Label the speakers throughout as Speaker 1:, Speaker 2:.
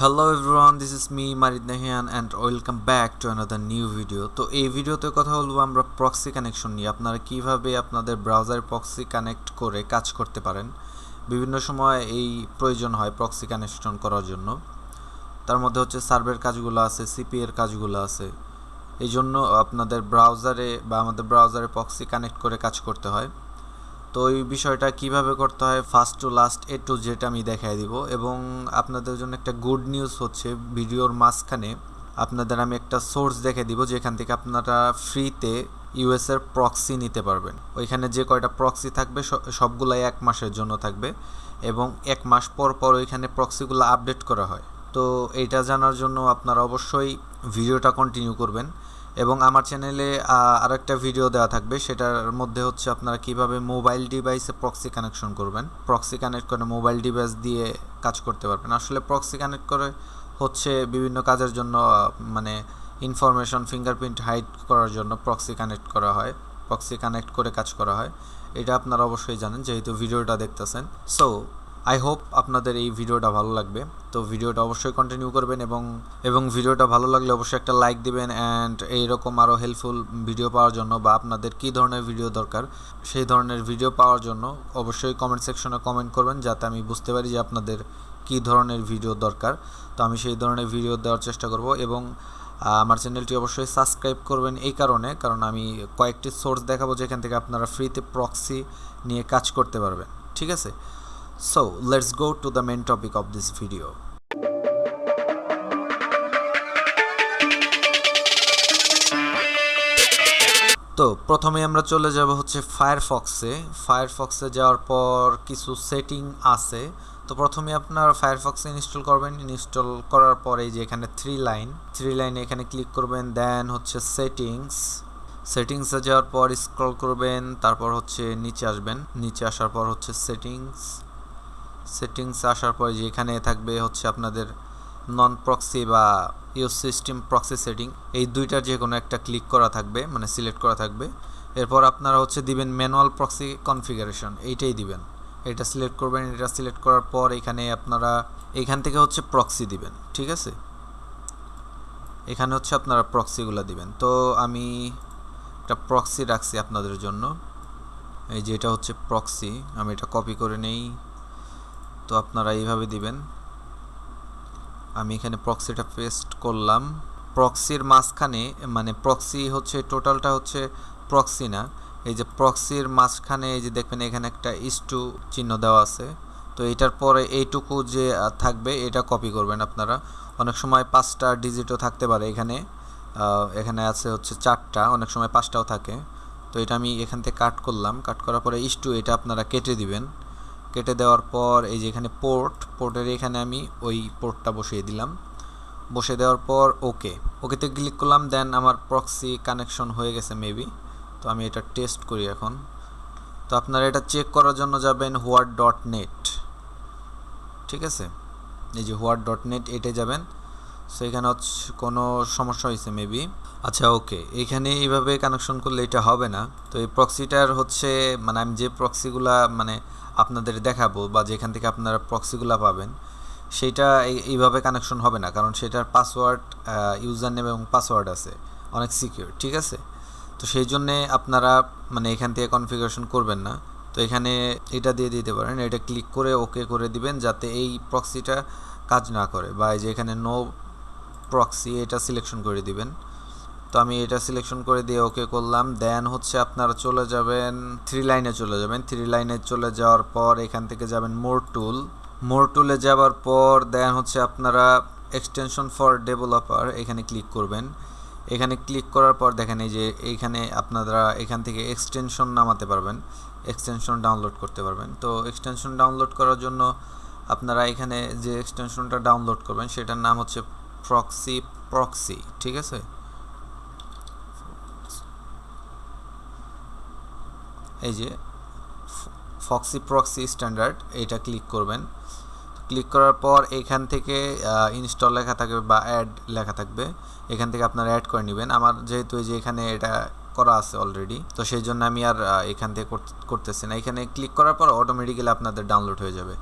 Speaker 1: Hello everyone, this is me Marid Nahian and welcome back to another new video. তো এই ভিডিওতে কথা বলবো আমরা প্রক্সি কানেকশন নিয়ে। আপনারা কিভাবে আপনাদের ব্রাউজার প্রক্সি কানেক্ট করে কাজ করতে পারেন। বিভিন্ন সময় এই প্রয়োজন হয় প্রক্সি কানেকশন করার জন্য। তার মধ্যে হচ্ছে সার্ভের কাজগুলো আছে, সিপি এর কাজগুলো আছে। এই জন্য আপনাদের ব্রাউজারে বা আমাদের ব্রাউজারে প্রক্সি কানেক্ট করে কাজ করতে হয়। তো এই বিষয়টা কিভাবে করতে হয় first to last A to Z আমি দেখাই দিব। এবং আপনাদের জন্য একটা গুড নিউজ হচ্ছে ভিডিওর মাঝখানে আপনাদের আমি একটা সোর্স দেখে দিব যেখান থেকে আপনারা ফ্রিতে ইউএস এর প্রক্সি নিতে পারবেন। ওইখানে যে কয়টা প্রক্সি থাকবে সবগুলাই 1 মাসের জন্য থাকবে এবং 1 মাস পর পর ওইখানে প্রক্সিগুলো আপডেট করা হয়। তো এইটা জানার জন্য আপনারা অবশ্যই ভিডিওটা কন্টিনিউ করবেন। এবং আমার চ্যানেলে আরেকটা ভিডিও দেওয়া থাকবে, সেটার মধ্যে হচ্ছে আপনারা কিভাবে মোবাইল ডিভাইসে প্রক্সি কানেকশন করবেন, প্রক্সি কানেক্ট করে মোবাইল ডিভাইস দিয়ে কাজ করতে পারবেন। আসলে প্রক্সি কানেক্ট করে হচ্ছে বিভিন্ন কাজের জন্য, মানে ইনফরমেশন ফিঙ্গারপ্রিন্ট হাইড করার জন্য প্রক্সি কানেক্ট করা হয়, প্রক্সি কানেক্ট করে কাজ করা হয়। এটা আপনারা অবশ্যই জানেন যেহেতু ভিডিওটা দেখতেছেন। সো আই হোপ আপনাদের এই ভিডিওটা ভালো লাগবে। তো ভিডিওটা অবশ্যই কন্টিনিউ করবেন এবং ভিডিওটা ভালো লাগলে অবশ্যই একটা লাইক দিবেন। অ্যান্ড এইরকম আরও হেল্পফুল ভিডিও পাওয়ার জন্য বা আপনাদের কী ধরনের ভিডিও দরকার সেই ধরনের ভিডিও পাওয়ার জন্য অবশ্যই কমেন্ট সেকশনে কমেন্ট করবেন, যাতে আমি বুঝতে পারি যে আপনাদের কী ধরনের ভিডিও দরকার। তো আমি সেই ধরনের ভিডিও দেওয়ার চেষ্টা করব। এবং আমার চ্যানেলটি অবশ্যই সাবস্ক্রাইব করবেন এই কারণ আমি কয়েকটি সোর্স দেখাবো যেখান থেকে আপনারা ফ্রিতে প্রক্সি নিয়ে কাজ করতে পারবেন। ঠিক আছে? So let's go to the main topic of this video. তো প্রথমে আমরা চলে যাব হচ্ছে ফায়ারফক্সে যাওয়ার পর কিছু সেটিং আছে। তো প্রথমে আপনারা ফায়ারফক্সে ইনস্টল করবেন। ইনস্টল করার পরে যে এখানে থ্রি লাইনে এখানে ক্লিক করবেন। দেন হচ্ছে সেটিংসে যাওয়ার পর স্ক্রল করবেন, তারপর হচ্ছে নিচে আসবেন। নিচে আসার পর হচ্ছে সেটিংস আসার পরে যে এখানে থাকবে হচ্ছে আপনাদের নন প্রক্সি বা ইউজ সিস্টেম প্রক্সি সেটিং, এই দুইটার যে কোনো একটা ক্লিক করা থাকবে, মানে সিলেক্ট করা থাকবে। এরপর আপনারা হচ্ছে দিবেন ম্যানুয়াল প্রক্সি কনফিগারেশন, এইটাই দিবেন। এটা সিলেক্ট করবেন। এটা সিলেক্ট করার পর এখানে আপনারা এখান থেকে হচ্ছে প্রক্সি দিবেন। ঠিক আছে, এখানে হচ্ছে আপনারা প্রক্সিগুলো দিবেন। তো আমি একটা প্রক্সি রাখছি আপনাদের জন্য, এই যে এটা হচ্ছে প্রক্সি। আমি এটা কপি করে নেই। তো আপনারা এইভাবে দিবেন। আমি এখানে প্রক্সিটা পেস্ট করলাম। প্রক্সির মাঝখানে, মানে প্রক্সি হচ্ছে টোটালটা হচ্ছে প্রক্সি না, এই যে প্রক্সির মাঝখানে এই যে দেখবেন এখানে একটা ইস্টু চিহ্ন দেওয়া আছে। তো এটার পরে এইটুকু যে থাকবে এটা কপি করবেন আপনারা। অনেক সময় 5টা ডিজিটও থাকতে পারে, এখানে আছে হচ্ছে 4টা, অনেক সময় 5টাও থাকে। তো এটা আমি এখান থেকে কাট করলাম। কাট করার পরে ইস্টু এটা আপনারা কেটে দিবেন। কেটে দেওয়ার পর এই যে এখানে পোর্টের এখানে আমি ওই পোর্টটা বসিয়ে দিলাম। বসে দেওয়ার পর ওকেতে ক্লিক করলাম। দেন আমার প্রক্সি কানেকশন হয়ে গেছে মেবি। তো আমি এটা টেস্ট করি এখন। তো আপনারা এটা চেক করার জন্য যাবেন হোয়াট.নেট। ঠিক আছে, এই যে হোয়াট.নেট এটে যাবেন। সো এখানে হচ্ছে কোনো সমস্যা হয়েছে মেবি। আচ্ছা, এখানে এইভাবে কানেকশন করলে এটা হবে না। তো এই প্রক্সিটার হচ্ছে, মানে আমি যে প্রক্সিগুলা মানে আপনাদের দেখাবো বা যেখান থেকে আপনারা প্রক্সিগুলা পাবেন সেইটা এইভাবে কানেকশন হবে না, কারণ সেটার পাসওয়ার্ড, ইউজার নেম এবং পাসওয়ার্ড আছে, অনেক সিকিউর। ঠিক আছে, তো সেই জন্যে আপনারা মানে এখান থেকে কনফিগারেশন করবেন না। তো এখানে এটা দিয়ে দিতে পারেন। এটা ক্লিক করে ওকে করে দিবেন যাতে এই প্রক্সিটা কাজ না করে, বা এই যে এখানে নো প্রক্সি এটা সিলেকশন করে দিবেন। তো আমি এটা সিলেকশন করে দিয়ে ওকে করলাম। দেন হচ্ছে আপনারা চলে যাবেন থ্রি লাইনে চলে যাওয়ার পর এখান থেকে যাবেন মোর টুলে যাওয়ার পর দেন হচ্ছে আপনারা এক্সটেনশন ফর ডেভেলপার এখানে ক্লিক করবেন। এখানে ক্লিক করার পর দেখেন এই যে এইখানে আপনারা এখান থেকে এক্সটেনশন নামাতে পারবেন, এক্সটেনশন ডাউনলোড করতে পারবেন। তো এক্সটেনশন ডাউনলোড করার জন্য আপনারা এখানে যে এক্সটেনশনটা ডাউনলোড করবেন সেটার নাম হচ্ছে প্রক্সি। ঠিক আছে, এই যে প্রক্সি স্ট্যান্ডার্ড, এটা ক্লিক করবেন। ক্লিক করার পর এখান থেকে ইনস্টল লেখা থাকবে বা অ্যাড লেখা থাকবে, এখান থেকে আপনারা অ্যাড করে নেবেন। আমার যেহেতু এই যে এখানে এটা করা আছে অলরেডি, তো সেই জন্য আমি আর এখান থেকে করতেছি না। এখানে ক্লিক করার পর অটোমেটিক্যালি আপনাদের ডাউনলোড হয়ে যাবে।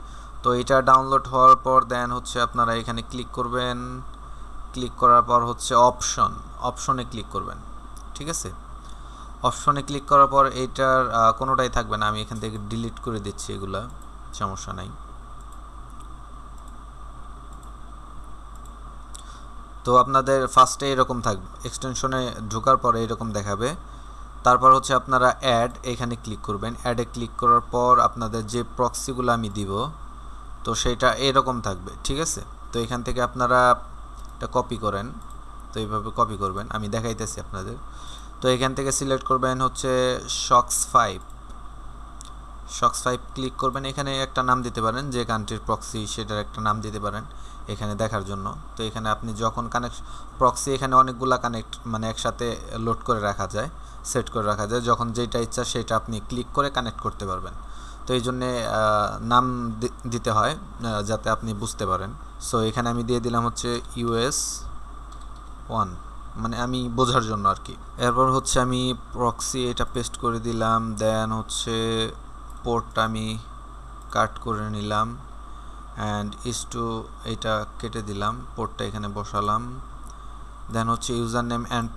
Speaker 1: তো এটা ডাউনলোড হওয়ার পর দেন হচ্ছে আপনারা এখানে ক্লিক করবেন, ক্লিক করার পর হচ্ছে অপশনে ক্লিক করবেন, ঠিক আছে। অপশনে ক্লিক করার পর এইটার কোনোটাই থাকবে না, আমি এখান থেকে ডিলিট করে দিচ্ছি, এগুলা সমস্যা নাই। তো আপনাদের ফার্স্টে এরকম থাকবে, এক্সটেনশনে ঢোকার পরে এরকম দেখাবে। তারপর হচ্ছে আপনারা এখানে ক্লিক করবেন। অ্যাডে ক্লিক করার পর আপনাদের যে প্রক্সিগুলো আমি দিব তো সেটা এরকম থাকবে, ঠিক আছে। তো এখান থেকে আপনারা এটা কপি করেন, তো এইভাবে কপি করবেন, আমি দেখাইতেছি আপনাদের। তো এখান থেকে সিলেক্ট করবেন হচ্ছে শক্স 5 ক্লিক করবেন। এখানে একটা নাম দিতে পারেন, যে কান্ট্রির প্রক্সি সেটার একটা নাম দিতে পারেন এখানে দেখার জন্য। তো এখানে আপনি যখন প্রক্সি এখানে অনেকগুলা কানেক্ট মানে একসাথে লোড করে রাখা যায়, সেট করে রাখা যায়, যখন যেটা ইচ্ছা সেটা আপনি ক্লিক করে কানেক্ট করতে পারবেন। তো এই জন্যে নাম দিতে হয় যাতে আপনি বুঝতে পারেন। সো এখানে আমি দিয়ে দিলাম হচ্ছে US1, মানে আমি বোঝার জন্য আর কি। এরপর হচ্ছে আমি প্রক্সি এটা পেস্ট করে দিলাম, দেন হচ্ছে পোর্টটা আমি কাট করে নিলাম, অ্যান্ড এটা কেটে দিলাম, পোর্টটা এখানে বসালাম। দেন হচ্ছে ইউজার নেম অ্যান্ড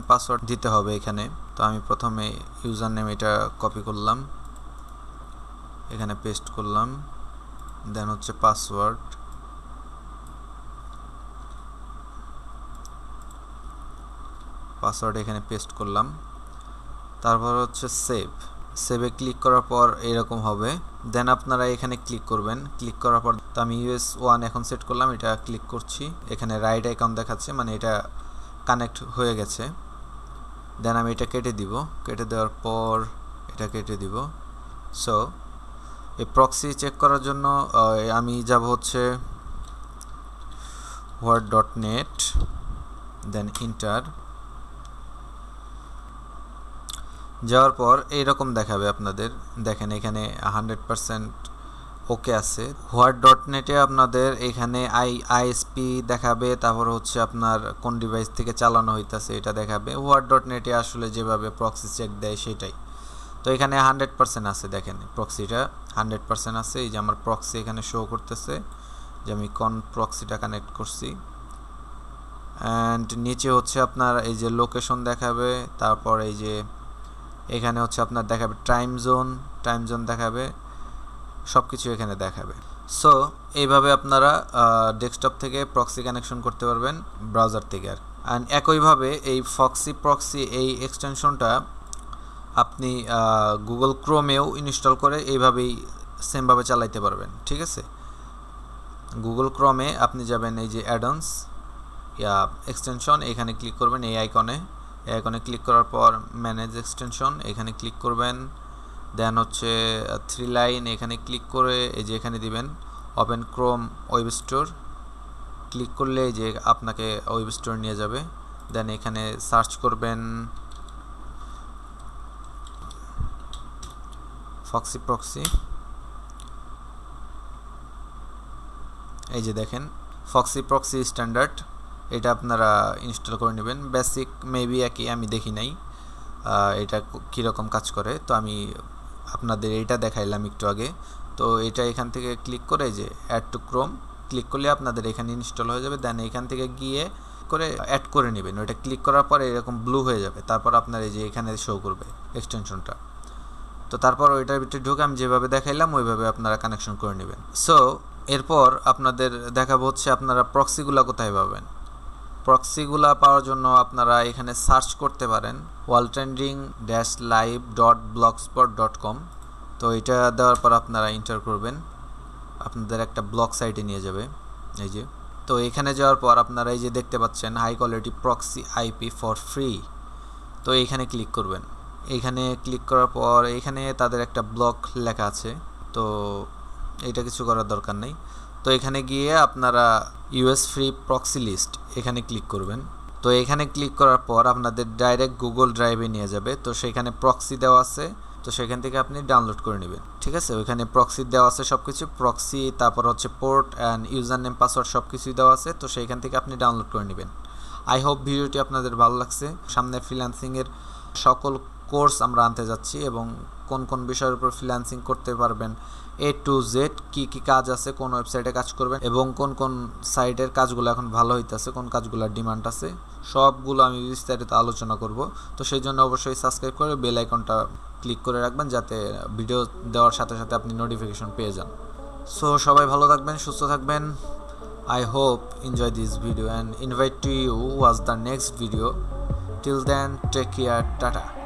Speaker 1: পাসওয়ার্ড দিতে হবে এখানে। তো আমি প্রথমে ইউজার নেম এটা কপি করলাম, এখানে পেস্ট করলাম, দেন হচ্ছে পাসওয়ার্ড এখানে পেস্ট করলাম। তারপর হচ্ছে সেভে ক্লিক করার পর এরকম হবে। দেন আপনারা এখানে ক্লিক করবেন, ক্লিক করার পর তো আমি US1 এখন সেট করলাম, এটা ক্লিক করছি, এখানে রাইট আইকন দেখাচ্ছে, মানে এটা কানেক্ট হয়ে গেছে। দেন আমি এটা কেটে দিব, কেটে দেওয়ার পর এটা কেটে দিব। সো এই প্রক্সি চেক করার জন্য আমি যাব হচ্ছে word.net, দেন ইন্টার। যাওয়ার পর এইরকম দেখাবে আপনাদের, দেখেন এখানে 100% ওকে আছে। হোয়াট.নেটে আপনাদের এখানে আইএসপি দেখাবে, তারপর হচ্ছে আপনার কোন ডিভাইস থেকে চালানো হইতেছে এটা দেখাবে। হোয়াট.নেটে আসলে যেভাবে প্রক্সি চেক দেয় সেটাই। তো এখানে 100% আছে, দেখেন প্রক্সিটা 100% আছে। এই যে আমার প্রক্সি এখানে শো করতেছে যে আমি কোন প্রক্সিটা কানেক্ট করছি। অ্যান্ড নিচে হচ্ছে আপনার এই যে লোকেশন দেখাবে, তারপর এই যে এখানে হচ্ছে আপনার দেখাবে টাইম জোন দেখাবে, সব কিছু এখানে দেখাবে। সো এইভাবে আপনারা ডেস্কটপ থেকে প্রক্সি কানেকশন করতে পারবেন ব্রাউজার থেকে। আর অ্যান্ড একইভাবে এই প্রক্সি এই এক্সটেনশনটা আপনি গুগল ক্রোমেও ইনস্টল করে এইভাবেই সেমভাবে চালাইতে পারবেন, ঠিক আছে। গুগল ক্রোমে আপনি যাবেন এই যে অ্যাডন্স এক্সটেনশন, এখানে ক্লিক করবেন এই আইকনে ক্লিক করার পর ম্যানেজ এক্সটেনশন এখানে ক্লিক করবেন। দেন হচ্ছে 3 লাইন এখানে ক্লিক করে এই যে এখানে দিবেন open Chrome web store, click করলে এই যে আপনাকে ওয়েব স্টোর নিয়ে যাবে। দেন এখানে সার্চ করবেন প্রক্সি, এই যে দেখেন প্রক্সি স্ট্যান্ডার্ড, এটা আপনারা ইনস্টল করে নেবেন। বেসিক মেবি একই, আমি দেখি নাই এটা কীরকম কাজ করে, তো আমি আপনাদের এইটা দেখাইলাম একটু আগে। তো এটা এখান থেকে ক্লিক করে যে অ্যাড টু ক্রোম ক্লিক করলে আপনাদের এখানে ইনস্টল হয়ে যাবে। দেন এখান থেকে গিয়ে করে অ্যাড করে নেবেন, ওইটা ক্লিক করার পরে এরকম ব্লু হয়ে যাবে, তারপর আপনার এই যে এখানে শো করবে এক্সটেনশনটা। তো তারপর ওইটার ভিতরে ঢুকে আমি যেভাবে দেখাইলাম ওইভাবে আপনারা কানেকশন করে নেবেন। সো এরপর আপনাদের দেখাবো হচ্ছে আপনারা প্রক্সিগুলো কোথায় পাবেন। প্রক্সিগুলা পাওয়ার জন্য আপনারা এখানে সার্চ করতে পারেন worldtrending-live.blogspot.com। তো এটা দেওয়ার পর আপনারা এন্টার করবেন, আপনাদের একটা ব্লগ সাইটে নিয়ে যাবে এই যে। তো এখানে যাওয়ার পর আপনারা এই যে দেখতে পাচ্ছেন high quality proxy IP for free, তো এইখানে ক্লিক করবেন। এইখানে ক্লিক করার পর এখানে তাদের একটা ব্লগ লেখা আছে, তো এটা কিছু করার দরকার নেই। তো এখানে গিয়ে আপনারা ইউএস ফ্রি প্রক্সি লিস্ট এখানে ক্লিক করবেন। তো এখানে ক্লিক করার পর আপনাদের ডাইরেক্ট গুগল ড্রাইভে নিয়ে যাবে। তো সেখানে প্রক্সি দেওয়া আছে, তো সেখান থেকে আপনি ডাউনলোড করে নেবেন, ঠিক আছে। ওইখানে প্রক্সি দেওয়া আছে সব কিছু, প্রক্সি তারপর হচ্ছে port and user name password সব কিছুই দেওয়া আছে, তো সেইখান থেকে আপনি ডাউনলোড করে নেবেন। আই হোপ ভিডিওটি আপনাদের ভালো লাগছে। সামনে ফ্রিল্যান্সিংয়ের সকল কোর্স আমরা আনতে যাচ্ছি এবং কোন কোন বিষয়ের উপর ফ্রিল্যান্সিং করতে পারবেন A to Z কি কি কাজ আছে, কোন ওয়েবসাইটে কাজ করবেন এবং কোন কোন সাইটের কাজগুলো এখন ভালো হইতেছে, কোন কাজগুলোর ডিমান্ড আছে, সবগুলো আমি বিস্তারিত আলোচনা করব। তো সেই জন্য অবশ্যই সাবস্ক্রাইব করে বেল আইকনটা ক্লিক করে রাখবেন, যাতে ভিডিও দেওয়ার সাথে সাথে আপনি নোটিফিকেশন পেয়ে যান। সো সবাই ভালো থাকবেন, সুস্থ থাকবেন। I hope enjoy this video and invite to you watch the next video. Till then, take care, tata.